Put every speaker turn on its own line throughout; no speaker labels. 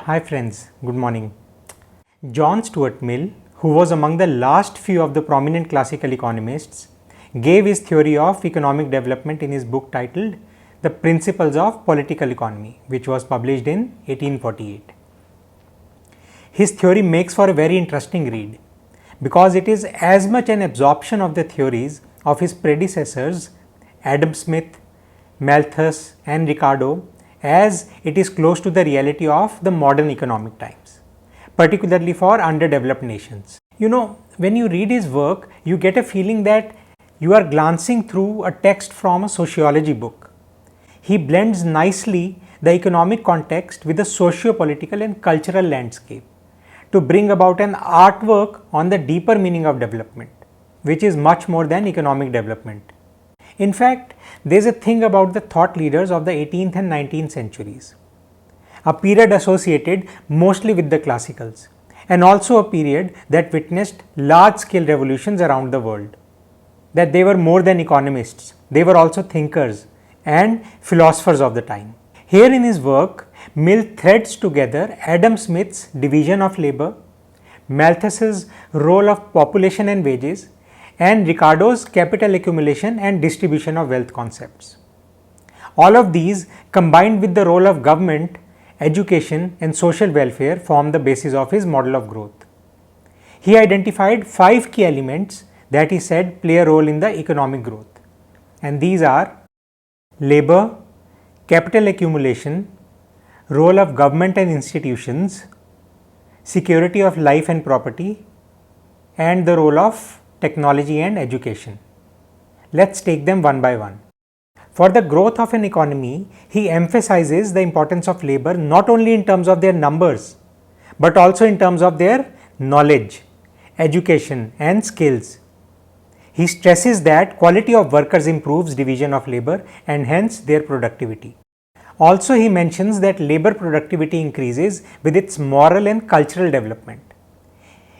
Hi friends, good morning. John Stuart Mill, who was among the last few of the prominent classical economists, gave his theory of economic development in his book titled The Principles of Political Economy, which was published in 1848. His theory makes for a very interesting read because it is as much an absorption of the theories of his predecessors Adam Smith, Malthus and Ricardo as it is close to the reality of the modern economic times, particularly for underdeveloped nations. When you read his work, you get a feeling that you are glancing through a text from a sociology book. He blends nicely the economic context with the socio-political and cultural landscape to bring about an artwork on the deeper meaning of development, which is much more than economic development. In fact, there is a thing about the thought leaders of the 18th and 19th centuries, a period associated mostly with the classicals, and also a period that witnessed large-scale revolutions around the world, that they were more than economists, they were also thinkers and philosophers of the time. Here in his work, Mill threads together Adam Smith's division of labor, Malthus's role of population and wages, and Ricardo's capital accumulation and distribution of wealth concepts. All of these, combined with the role of government, education and social welfare, form the basis of his model of growth. He identified 5 key elements that he said play a role in the economic growth, and these are labor, capital accumulation, role of government and institutions, security of life and property, and the role of technology and education. Let's take them one by one. For the growth of an economy, he emphasizes the importance of labor not only in terms of their numbers, but also in terms of their knowledge, education and skills. He stresses that quality of workers improves division of labor and hence their productivity. Also, he mentions that labor productivity increases with its moral and cultural development.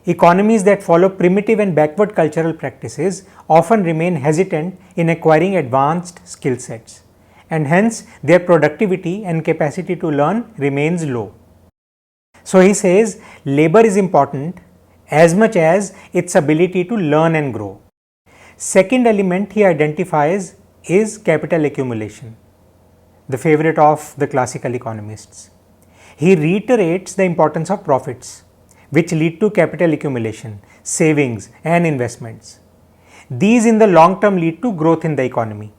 Economies that follow primitive and backward cultural practices often remain hesitant in acquiring advanced skill sets, and hence their productivity and capacity to learn remains low. So he says labor is important as much as its ability to learn and grow. Second element he identifies is capital accumulation, the favorite of the classical economists. He reiterates the importance of profits, which lead to capital accumulation, savings and investments. These in the long term lead to growth in the economy.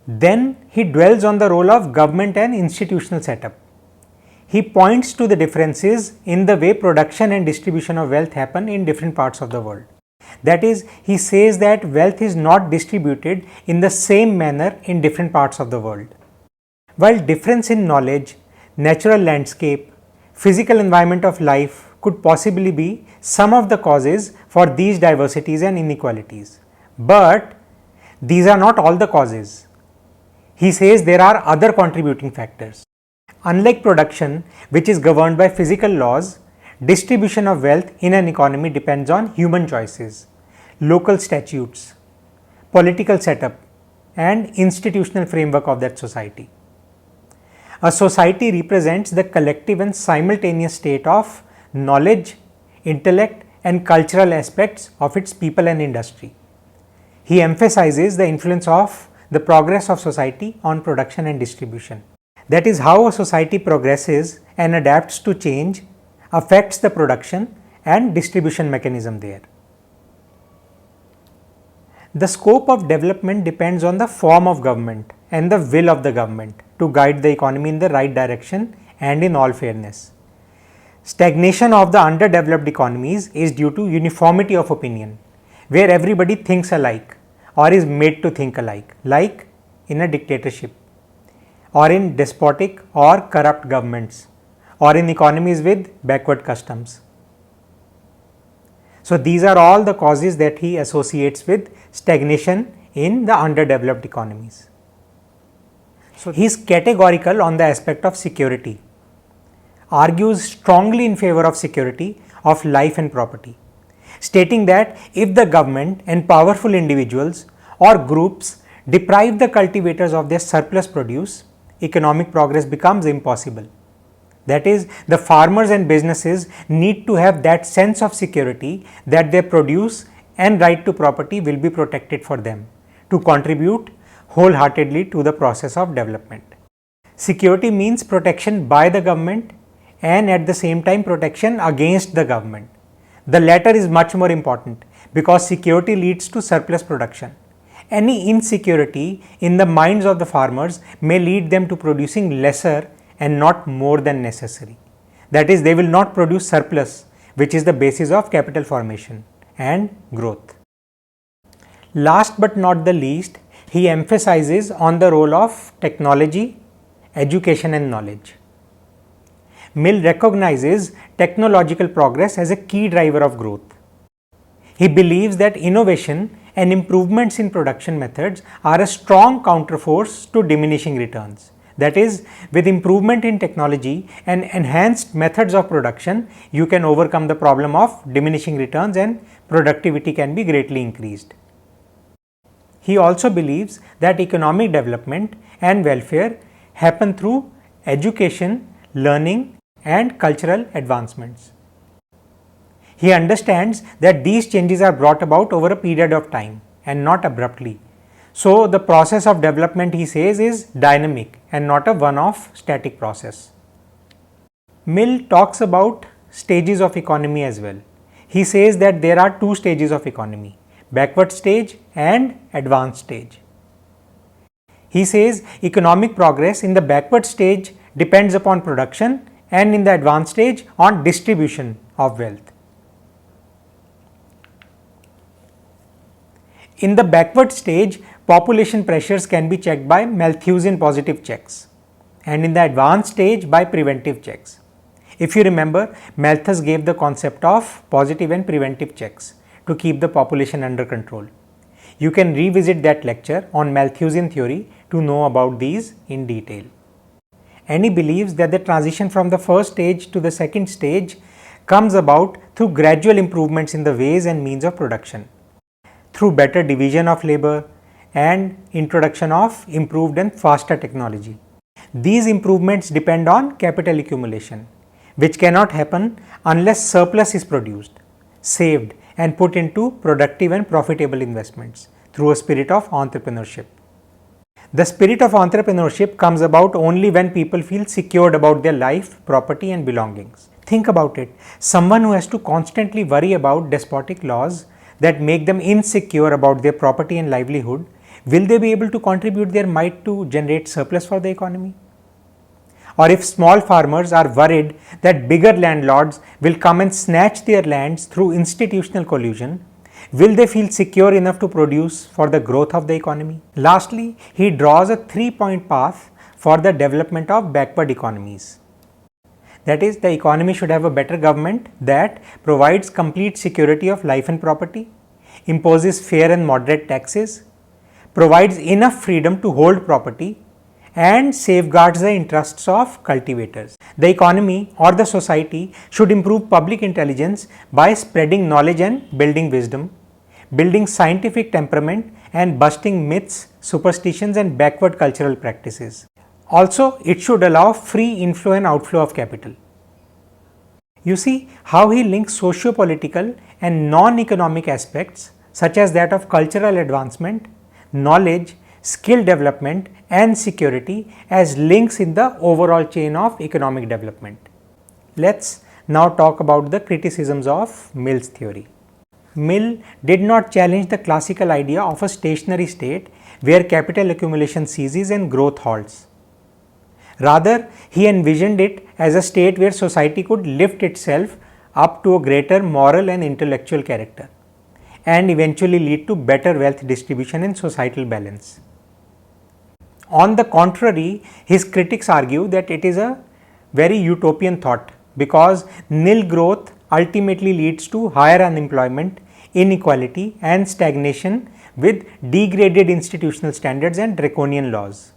Then he dwells on the role of government and institutional setup. He points to the differences in the way production and distribution of wealth happen in different parts of the world. That is, he says that wealth is not distributed in the same manner in different parts of the world. While difference in knowledge, natural landscape, physical environment of life could possibly be some of the causes for these diversities and inequalities, but these are not all the causes. He says there are other contributing factors. Unlike production, which is governed by physical laws, distribution of wealth in an economy depends on human choices, local statutes, political setup, and institutional framework of that society. A society represents the collective and simultaneous state of knowledge, intellect, and cultural aspects of its people and industry. He emphasizes the influence of the progress of society on production and distribution. That is, how a society progresses and adapts to change affects the production and distribution mechanism there. The scope of development depends on the form of government and the will of the government to guide the economy in the right direction and in all fairness. Stagnation of the underdeveloped economies is due to uniformity of opinion, where everybody thinks alike or is made to think alike, like in a dictatorship, or in despotic or corrupt governments, or in economies with backward customs. So these are all the causes that he associates with stagnation in the underdeveloped economies. So he is categorical on the aspect of security, argues strongly in favor of security of life and property, stating that if the government and powerful individuals or groups deprive the cultivators of their surplus produce, economic progress becomes impossible. That is, the farmers and businesses need to have that sense of security that their produce and right to property will be protected for them to contribute wholeheartedly to the process of development. Security means protection by the government and at the same time protection against the government. The latter is much more important because security leads to surplus production. Any insecurity in the minds of the farmers may lead them to producing lesser and not more than necessary. That is, they will not produce surplus, which is the basis of capital formation and growth. Last but not the least, he emphasizes on the role of technology, education and knowledge. Mill recognizes technological progress as a key driver of growth. He believes that innovation and improvements in production methods are a strong counterforce to diminishing returns. That is, with improvement in technology and enhanced methods of production, you can overcome the problem of diminishing returns and productivity can be greatly increased. He also believes that economic development and welfare happen through education, learning and cultural advancements. He understands that these changes are brought about over a period of time and not abruptly. So, the process of development, he says, is dynamic and not a one-off static process. Mill talks about stages of economy as well. He says that there are two stages of economy, backward stage and advanced stage. He says economic progress in the backward stage depends upon production and in the advanced stage on distribution of wealth. In the backward stage, population pressures can be checked by Malthusian positive checks and in the advanced stage by preventive checks. If you remember, Malthus gave the concept of positive and preventive checks to keep the population under control. You can revisit that lecture on Malthusian theory to know about these in detail. And he believes that the transition from the first stage to the second stage comes about through gradual improvements in the ways and means of production, through better division of labor and introduction of improved and faster technology. These improvements depend on capital accumulation, which cannot happen unless surplus is produced, saved and put into productive and profitable investments through a spirit of entrepreneurship. The spirit of entrepreneurship comes about only when people feel secured about their life, property and belongings. Think about it. Someone who has to constantly worry about despotic laws that make them insecure about their property and livelihood, will they be able to contribute their might to generate surplus for the economy? Or if small farmers are worried that bigger landlords will come and snatch their lands through institutional collusion, will they feel secure enough to produce for the growth of the economy? Lastly, he draws a 3-point path for the development of backward economies. That is, the economy should have a better government that provides complete security of life and property, imposes fair and moderate taxes, provides enough freedom to hold property, and safeguards the interests of cultivators. The economy or the society should improve public intelligence by spreading knowledge and building wisdom, building scientific temperament and busting myths, superstitions and backward cultural practices. Also, it should allow free inflow and outflow of capital. You see how he links socio-political and non-economic aspects such as that of cultural advancement, knowledge, skill development and security as links in the overall chain of economic development. Let's now talk about the criticisms of Mill's theory. Mill did not challenge the classical idea of a stationary state where capital accumulation ceases and growth halts. Rather, he envisioned it as a state where society could lift itself up to a greater moral and intellectual character and eventually lead to better wealth distribution and societal balance. On the contrary, his critics argue that it is a very utopian thought because nil growth ultimately leads to higher unemployment, inequality and stagnation with degraded institutional standards and draconian laws.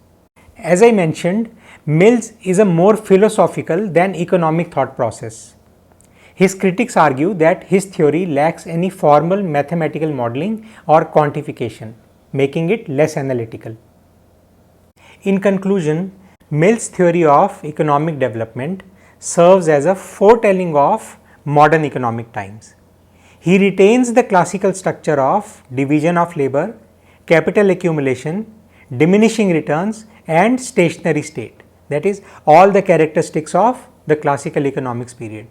As I mentioned, Mill's is a more philosophical than economic thought process. His critics argue that his theory lacks any formal mathematical modeling or quantification, making it less analytical. In conclusion, Mill's theory of economic development serves as a foretelling of modern economic times. He retains the classical structure of division of labor, capital accumulation, diminishing returns and stationary state, that is all the characteristics of the classical economics period.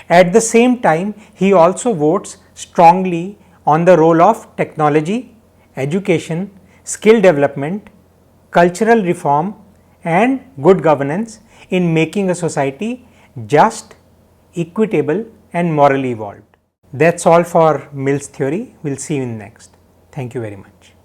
At the same time, he also votes strongly on the role of technology, education, skill development, cultural reform and good governance in making a society just, equitable and morally evolved. That's all for Mill's theory. We'll see you in next. Thank you very much.